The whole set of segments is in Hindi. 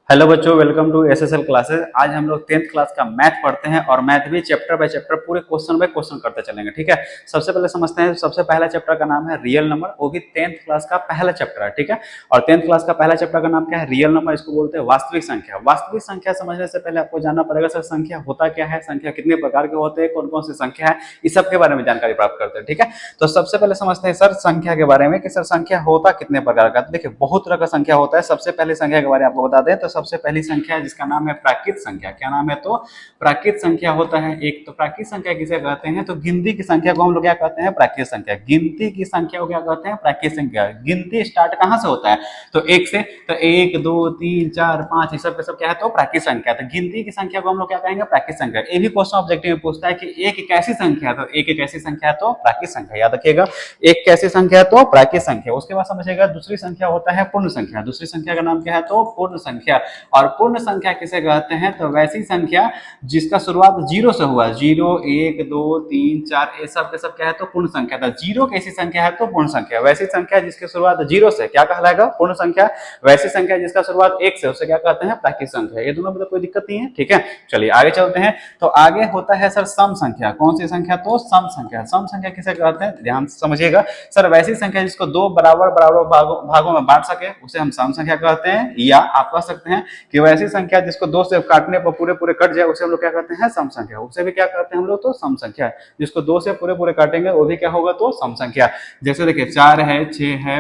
हेलो बच्चों, वेलकम टू एसएसएल क्लासेस। आज हम लोग 10th क्लास का मैथ पढ़ते हैं और मैथ भी चैप्टर बाय चैप्टर पूरे क्वेश्चन बाय क्वेश्चन करते चलेंगे। ठीक है, सबसे पहले समझते हैं। सबसे पहला चैप्टर का नाम है रियल नंबर, वो भी 10th क्लास का पहला चैप्टर है। ठीक है, और 10th क्लास का पहला चैप्टर का नाम क्या है? Real number. इसको बोलते हैं वास्तविक संख्या। वास्तविक संख्या समझने से पहले आपको जानना पड़ेगा सर संख्या होता क्या है, संख्या कितने प्रकार के होते हैं, कौन कौन सी संख्या है, इस सब के बारे में जानकारी प्राप्त करते हैं। ठीक है, तो सबसे पहले समझते हैं सर संख्या के बारे में कि सर संख्या होता कितने प्रकार का। देखिए बहुत तरह का संख्या होता है। सबसे पहले संख्या के बारे में आपको बता दें तो सबसे पहली संख्या जिसका नाम है प्राकृत संख्या। क्या नाम है? तो प्राकृत संख्या होता है एक। तो प्राकृत संख्या किसे कहते हैं? तो गिनती की संख्या को हम लोग क्या कहते हैं? प्राकृत संख्या। गिनती की संख्या को क्या कहते हैं? प्राकृत संख्या। गिनती स्टार्ट कहां से होता है? तो एक से। तो 1 2 3 4 5 ये सब के सब क्या है? तो प्राकृत संख्या। तो गिनती की संख्या को हम लोग क्या कहेंगे? प्राकृत संख्या। ये भी क्वेश्चन ऑब्जेक्टिव में पूछता है कि एक कैसी संख्या है? तो एक कैसी संख्या है? तो प्राकृत संख्या। याद रखिएगा, एक कैसी संख्या है? तो प्राकृत संख्या। उसके बाद समझिएगा दूसरी संख्या होता है पूर्ण संख्या। दूसरी संख्या का नाम क्या है? तो पूर्ण संख्या। और पूर्ण संख्या किसे कहते हैं? तो वैसी संख्या जिसका शुरुआत जीरो से हुआ। 0 1 2 3 4 ये सब के सब क्या है? तो पूर्ण संख्या। था जीरो कैसी संख्या है? तो पूर्ण संख्या। वैसी संख्या जिसकी शुरुआत जीरो से क्या कहलाएगा? पूर्ण संख्या। वैसी संख्या जिसका शुरुआत 1 से उसे क्या कहते हैं? प्राकृत संख्या। ये दोनों में तो कोई दिक्कत नहीं है। ठीक है, चलिए आगे चलते हैं। तो आगे होता है सर सम संख्या। कौन सी संख्या? तो सम संख्या। सम संख्या किसे कहते हैं? ध्यान से समझिएगा सर, वैसी संख्या जिसको दो बराबर बराबर भागों में बांट सके उसे हम सम संख्या कहते हैं। या आप कह सकते हैं कि वैसी संख्या जिसको दो से काटने पर पूरे पूरे कट जाए उसे हम लोग क्या कहते हैं? सम संख्या। उसे भी क्या कहते हैं हम लोग? तो सम संख्या। जिसको दो से पूरे पूरे काटेंगे वो भी क्या होगा? तो सम संख्या। जैसे देखिए 4 है, 6 है,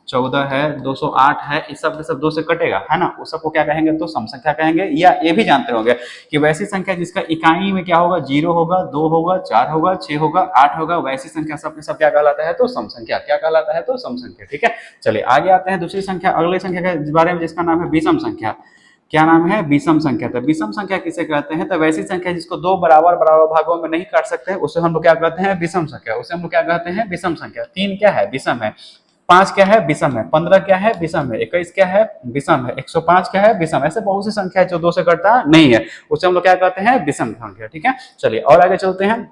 14 है, 208 है, इस सब के सब दो से कटेगा, है ना? उस सबको क्या कहेंगे? तो सम संख्या कहेंगे। या ये भी जानते होंगे कि वैसी संख्या जिसका इकाई में क्या होगा? 0 होगा, 2 होगा, 4 होगा, 6 होगा, 8 होगा, वैसी संख्या सब के सब क्या कहलाता है? तो सम संख्या। क्या कहलाता है? तो सम संख्या। ठीक है, चलिए आगे आते हैं दूसरी संख्या, अगली संख्या के बारे में जिसका नाम है विषम संख्या। क्या नाम है? विषम संख्या। तो विषम संख्या किसे कहते हैं? तो वैसी संख्या जिसको दो बराबर बराबर भागों में नहीं काट सकते उसे हम लोग क्या कहते हैं? विषम संख्या। उसे हम लोग क्या कहते हैं? विषम संख्या। 3 क्या है? विषम है। 5 क्या है? विषम है। 15 क्या है? विषम है। 21 क्या है? विषम है। 105 क्या है? विषम। ऐसे बहुत सी संख्या है जो दो से कटता नहीं है, उसे हम लोग क्या कहते हैं? विषम संख्या। ठीक है, चलिए और आगे चलते हैं।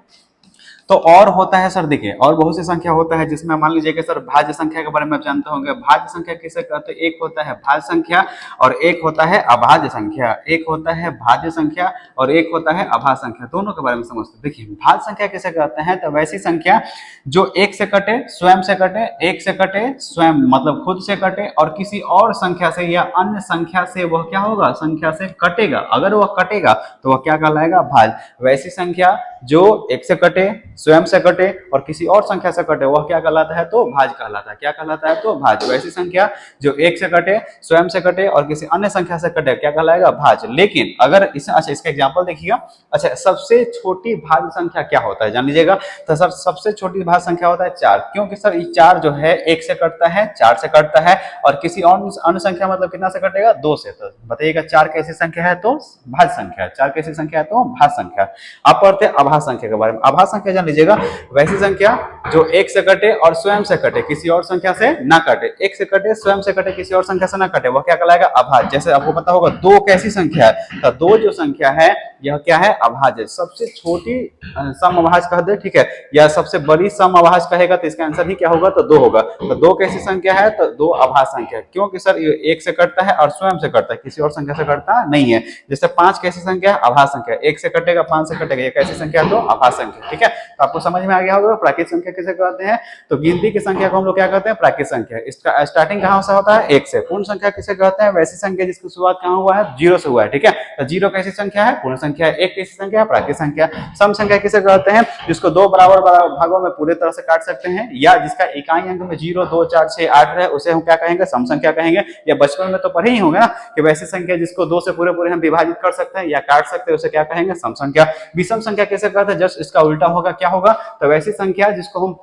तो और होता है सर, देखिए और बहुत सी संख्या होता है जिसमें मान लीजिए कि सर भाज्य संख्या के बारे में आप जानते होंगे। भाज्य संख्या किसे कहते हैं? एक होता है भाज्य संख्या और एक होता है अभाज्य संख्या। एक होता है भाज्य संख्या और एक होता है अभाज्य संख्या। दोनों के बारे में समझते हैं। देखिए भाज्य संख्या किसे कहते हैं? तो वैसी संख्या जो एक से कटे, स्वयं से कटे, एक से कटे, स्वयं मतलब खुद से कटे, और किसी और संख्या से या अन्य संख्या से वह क्या होगा? संख्या से कटेगा। अगर वह कटेगा तो वह क्या कहलाएगा? भाज्य। वैसी संख्या जो एक से कटे, स्वयं से कटे और किसी और संख्या से कटे वह क्या कहलाता है? तो भाज्य कहलाता है। क्या कहलाता है? तो भाज्य। वैसी संख्या जो एक से कटे, स्वयं से कटे और किसी अन्य संख्या से कटे क्या कहलाएगा? भाज्य। लेकिन अगर अच्छा इसका एग्जांपल देखिएगा। अच्छा सबसे छोटी भाज्य संख्या क्या होता है जान लीजिएगा। तो सर सबसे छोटी भाज्य संख्या होता है 4। क्योंकि सर ये 4 जो है एक से कटता है, 4 से कटता है और किसी और अन्य संख्या मतलब कितना से कटेगा? 2 से। तो बताइएगा 4 कैसी संख्या है? तो भाज्य संख्या। 4 कैसी संख्या है? तो भाज्य संख्या। आप पढ़ते हैं अभाज्य संख्या के बारे में। अभाज्य संख्या जान लीजिएगा वैसी संख्या जो एक से कटे और स्वयं से कटे, किसी और संख्या से ना कटे। एक से कटे, स्वयं से कटे, किसी और संख्या से ना कटे, वह क्या कहलाएगा? अभाज्य। जैसे आपको पता होगा 2 कैसी संख्या है? तो 2 जो संख्या है यह क्या है? अभाज्य। सबसे छोटी सम अभाज्य कह दे, ठीक है, या सबसे बड़ी सम अभाज्य कहेगा तो इसका आंसर ही क्या होगा? तो 2 होगा। तो 2 कैसी संख्या है? तो 2 अभाज्य संख्या। क्योंकि सर ये एक से कटता है और स्वयं से कटता है, किसी और संख्या से कटता नहीं है। जैसे 5 कैसी संख्या है? अभाज्य संख्या। एक से कटेगा, 5 से कटेगा, ये कैसी संख्या है? तो अभाज्य संख्या। ठीक है, तो आपको समझ में आ गया होगा प्राकृत संख्या किसे कहते हैं। तो गिनती की संख्या को हम लोग क्या कहते हैं? प्राकृत संख्या। इसका स्टार्टिंग कहां से होता है? 1 से। पूर्ण संख्या किसे कहते हैं? वैसी संख्या जिसकी शुरुआत कहां हुआ है? 0 से हुआ है। ठीक है, तो 0 कैसी संख्या है? पूर्ण संख्या। 1 कैसी संख्या है? प्राकृत संख्या। सम संख्या किसे कहते हैं? जिसको दो बराबर भागों में पूरे तरह से काट सकते हैं या जिसका इकाई अंक में 0 2 4 6 8 है उसे हम क्या कहेंगे? सम संख्या कहेंगे। या बचपन में तो पढ़े ही होंगे ना कि वैसी संख्या जिसको 2 से पूरे पूरे हम विभाजित कर सकते हैं या काट सकते हैं उसे क्या कहेंगे? सम संख्या। विषम संख्या किसे कहते हैं? जस्ट इसका उल्टा होगा। क्या होगा? तो वैसी संख्या जिसको हम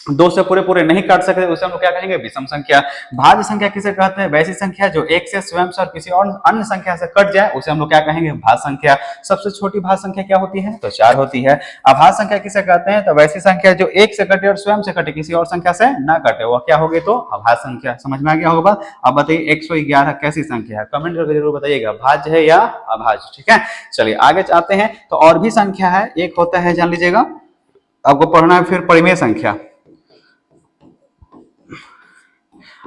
2 से पूरे पूरे नहीं काट सकते उसे हम लोग क्या कहेंगे? विषम संख्या। भाज्य संख्या किसे कहते हैं? वैसी संख्या जो एक से, स्वयं से और किसी और अन्य संख्या से कट जाए उसे हम लोग क्या कहेंगे? भाज्य संख्या। सबसे छोटी भाज्य संख्या क्या होती है? तो 4 होती है। अभाज्य संख्या किसे कहते हैं? तो वैसी संख्या जो एक से कटे और स्वयं से कटे, किसी और संख्या से ना कटे, वह क्या होगी? तो अभाज्य संख्या। समझ में आ गया होगा। अब बताइए 111 कैसी संख्या है? कमेंट करके जरूर बताइएगा भाज्य है या अभाज्य। ठीक है, चलिए आगे चाहते हैं। तो और भी संख्या है, एक होता है जान लीजिएगा, आपको पढ़ना है फिर परिमेय संख्या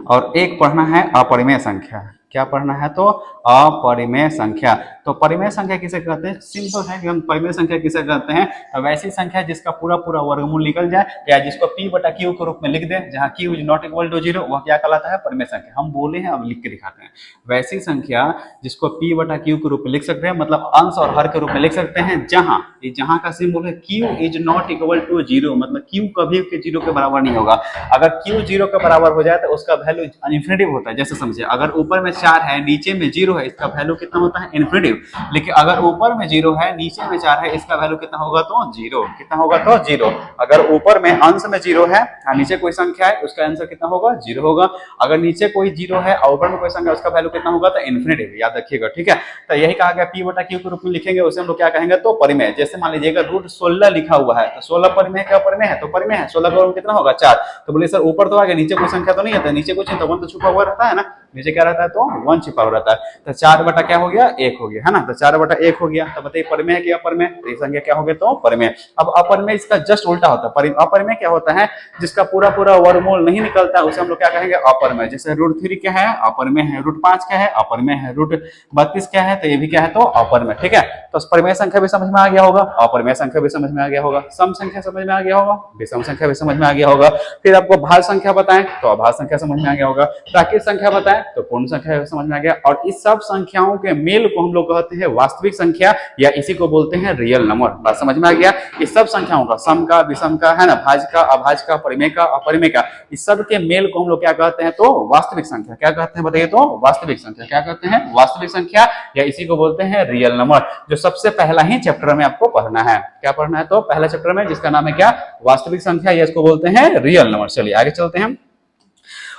और एक पढ़ना है अपरिमेय संख्या। क्या पढ़ना है? तो अपरिमेय संख्या। तो परिमेय संख्या किसे कहते हैं? सिंपल है कि हम परिमेय संख्या किसे कहते हैं? तो वैसी संख्या जिसका पूरा पूरा वर्गमूल निकल जाए या जिसको p बटा q के रूप में लिख दें, जहां q is not equal to 0, वह क्या कहलाता है? परिमेय संख्या। हम बोले हैं, अब लिख के दिखाते हैं। वैसी संख्या जिसको p बटा q के रूप में लिख सकते हैं, मतलब अंश और हर के रूप में लिख सकते हैं, जहां का सिंबल है q is not equal to 0, मतलब q कभी के 0 के बराबर नहीं होगा। अगर q 0 के बराबर हो जाए तो उसका वैल्यू इन्फिनिटिव होता है। जैसे समझिए, अगर ऊपर में 4 है, नीचे में 0 है, इसका वैल्यू कितना होता है? इन्फिनिटिव। लेकिन अगर ऊपर में 0 है, नीचे में 4 है, इसका वैल्यू कितना होगा? तो 0। कितना होगा? तो 0। अगर ऊपर में अंश में 0 है और नीचे कोई संख्या है, उसका आंसर कितना होगा? 0 होगा। अगर नीचे कोई 0 है और ऊपर में कोई संख्या, उसका वैल्यू कितना होगा? तो इन्फिनिटिव। याद रखिएगा, ठीक है। तो यही कहा गया p बटा q के रूप में लिखेंगे, उसे हम लोग क्या कहेंगे? तो परिमेय। जैसे मान लीजिएगा √16 लिखा हुआ है, तो 16 परिमेय क्या परिमेय है? तो परिमेय है। 16 का वर्ग कितना होगा? 4। तो बोले सर ऊपर तो आ गया, नीचे कोई संख्या तो नहीं है? तो नीचे कुछ नहीं, तो 1 तो छुपा हुआ रहता है ना, नीचे क्या रहता है? तो 1 छिपा हुआ रहता है। तो 4 बटा क्या हो गया? 1 हो गया, है ना। तो 4 बटा 1 हो गया। तो बताइए परिमेय है कि अपरिमेय? तो ये संख्या क्या हो गया? तो परिमेय। अब अपरिमेय इसका जस्ट उल्टा होता है। अपरिमेय क्या होता है? जिसका पूरा पूरा वर्गमूल नहीं निकलता है, उसे हम लोग क्या कहेंगे? अपरिमेय। जैसे √3 क्या है? अपरिमेय है। √5 क्या है? अपरिमेय है। √32 क्या है? तो ये भी क्या है? तो अपरिमेय, ठीक है। तो परिमेय संख्या भी समझ में आ गया होगा, अपरिमेय संख्या भी समझ में आ गया होगा, सम संख्या समझ में आ गया होगा, विषम संख्या भी समझ में आ गया होगा। फिर आपको भाज्य संख्या बताएं तो अभाज्य संख्या समझ में आ गया होगा, प्राकृत संख्या बताएं तो पूर्ण संख्या समझ में आ गया। और इस सब संख्याओं के मेल को हम लोग कहते हैं वास्तविक संख्या, या इसी को बोलते हैं रियल नंबर। बात समझ में आ गया? इस सब संख्याओं का, सम का, विषम का, है ना, भाज्य का, अभाज्य का, परिमेय का, अपरिमेय का, इस सब के मेल को हम लोग क्या कहते हैं? तो वास्तविक संख्या। क्या कहते हैं बताइए? तो वास्तविक संख्या। क्या कहते हैं? वास्तविक संख्या, या इसी को बोलते हैं रियल नंबर, जो सबसे पहला ही चैप्टर में आपको पढ़ना है। क्या पढ़ना है? तो पहला चैप्टर में, जिसका नाम है क्या? वास्तविक संख्या, या इसको बोलते हैं रियल नंबर। चलिए आगे चलते हैं।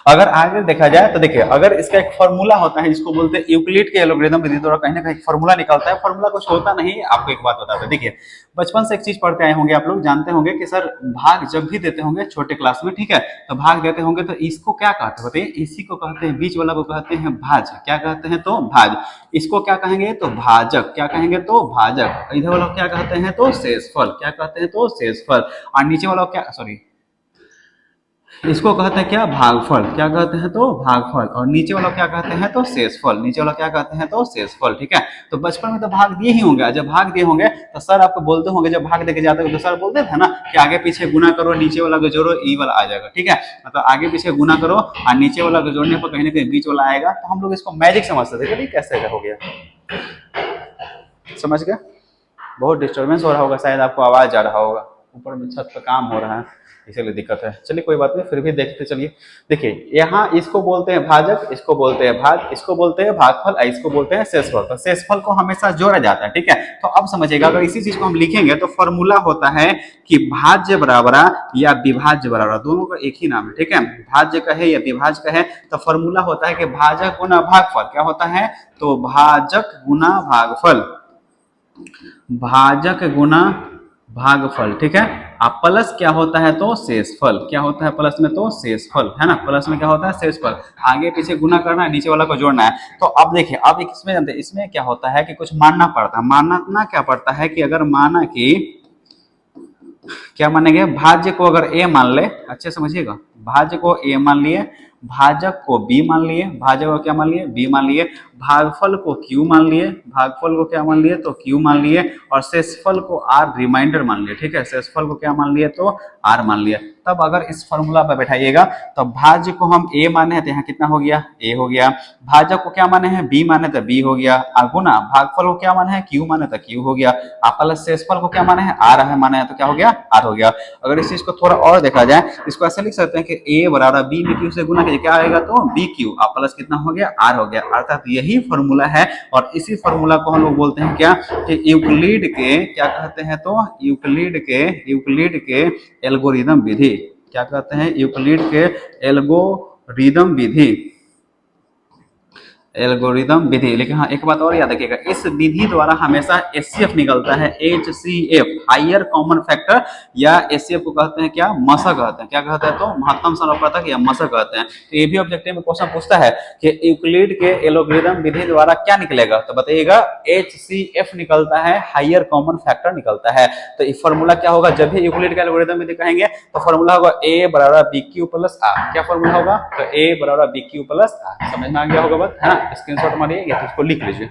अगर आगे देखा जाए तो देखिए, अगर इसका एक फॉर्मूला होता है जिसको बोलते हैं यूक्लिड के एल्गोरिथम विधि द्वारा कहीं ना कहीं फॉर्मूला निकलता है। फॉर्मूला कुछ होता नहीं, आपको एक बात बताते हैं। देखिए, बचपन से एक चीज पढ़ते आए होंगे आप लोग, जानते होंगे कि सर भाग जब भी देते होंगे छोटे क्लास में, ठीक है, तो भाग देते होंगे तो इसको क्या कहते हैं बताइए? इसी को कहते हैं, बीच वाला को कहते हैं भाज। क्या कहते हैं? तो भाज। इसको क्या कहेंगे? तो भाजक। क्या कहेंगे? तो भाजक। इधर वाला क्या कहते हैं? तो शेषफल। क्या कहते हैं? तो शेषफल। और नीचे वाला क्या, सॉरी, इसको कहते हैं क्या? भागफल। क्या कहते हैं? तो भागफल। और नीचे वाला क्या कहते हैं? तो शेषफल। नीचे वाला क्या कहते हैं? तो शेषफल, ठीक है। तो बचपन में तो भाग दिए ही होंगे। जब भाग दिए होंगे तो सर आपको बोलते होंगे, जब भाग देके जाते हो तो सर बोलते थे ना कि आगे पीछे गुना करो, नीचे वाला को जोड़ो, ई वाला आ जाएगा, ठीक है। मतलब आगे पीछे गुना करो और नीचे वाला को जोड़ने पर कहीं ना कहीं बीच वाला आएगा। तो हम लोग इसको मैजिक समझते थे। चलिए कैसे हो गया, समझ गए? बहुत डिस्टर्बेंस हो रहा होगा, शायद आपको आवाज आ रहा होगा, ऊपर में छत पर काम हो रहा है, इसीलिए दिक्कत है। चलिए कोई बात नहीं, फिर भी देखते चलिए। देखिए यहाँ इसको बोलते हैं भाजक, इसको बोलते हैं भाग, इसको बोलते हैं भागफल, इसको बोलते हैं शेषफल। तो शेषफल को हमेशा जोड़ा जाता है, ठीक है। तो अब समझिएगा, अगर इसी चीज को हम लिखेंगे तो फॉर्मूला होता है कि भाज्य बराबर या विभाज्य बराबर, दोनों का एक ही नाम है, ठीक है। भाज्य कहे या विभाज्य कहे, तो फॉर्मूला होता है कि भाजक गुना भागफल। क्या होता है? तो भाजक गुना भागफल, भाजक गुना भागफल, ठीक है। अब प्लस क्या होता है? तो शेषफल। क्या होता है प्लस में? तो शेषफल, है ना। प्लस में क्या होता है? शेषफल। आगे पीछे गुना करना है, नीचे वाला को जोड़ना है। तो अब देखिए, अब इसमें जानते हैं, इसमें क्या होता है कि कुछ मानना पड़ता है। मानना क्या पड़ता है कि अगर माना कि, क्या मानेंगे? भाज्य को अगर a मान ले, अच्छे समझिएगा, भाज्य को a मान लिए, भाजक को b मान लिए, भाजक को क्या मान लिए? b मान लिए, भागफल को q मान लिए, भागफल को क्या मान लिए? तो q मान लिए, और शेषफल को r रिमाइंडर मान लिए, ठीक है। शेषफल को क्या मान लिए? तो r मान लिया। तब अगर इस फॉर्मूला पर बैठाइएगा तो भाज्य को हम a माने हैं तो यहाँ कितना हो गया? a हो गया। भाजक को क्या माने हैं? b माने तो b हो गया। गुना भागफल को क्या माने हैं? q माने तो q हो गया। प्लस शेषफल को क्या माने हैं? r है माने हैं, तो क्या हो गया? r हो गया। अगर इस चीज को थोड़ा और देखा जाए, इसको ऐसे लिख सकते हैं कि a बराबर b में q से गुना कीजिए, क्या आएगा? तो bq। प्लस कितना हो गया? r हो गया। अर्थात यही फॉर्मूला है, और इसी फॉर्मूला को हम लोग बोलते हैं क्या? कि यूक्लिड के, क्या कहते हैं? तो यूक्लिड के एल्गोरिदम विधि। क्या कहते हैं? यूक्लिड के एल्गोरिदम विधि, एल्गोरिदम विधि। लेकिन हाँ, एक बात और याद रखिएगा, इस विधि द्वारा हमेशा HCF निकलता है, HCF, हायर कॉमन फैक्टर, या HCF को कहते हैं क्या? मसा कहते हैं। क्या कहते हैं? तो महत्तम समापतक या मसा कहते हैं। तो ये भी ऑब्जेक्टिव में क्वेश्चन पूछता है कि यूक्लिड के एल्गोरिदम विधि द्वारा क्या निकलेगा, तो बताइएगा HCF निकलता है, हायर कॉमन फैक्टर निकलता है। तो ये फॉर्मूला क्या होगा? जब भी यूक्लिड का एल्गोरिदम विधि कहेंगे तो फॉर्मूला होगा a बराबर BQ प्लस r। क्या फॉर्मूला होगा? तो a बराबर BQ प्लस r। समझ में आ गया होगा बात, है ना। स्क्रीनशॉट मारिए या तो उसको लिख लीजिए।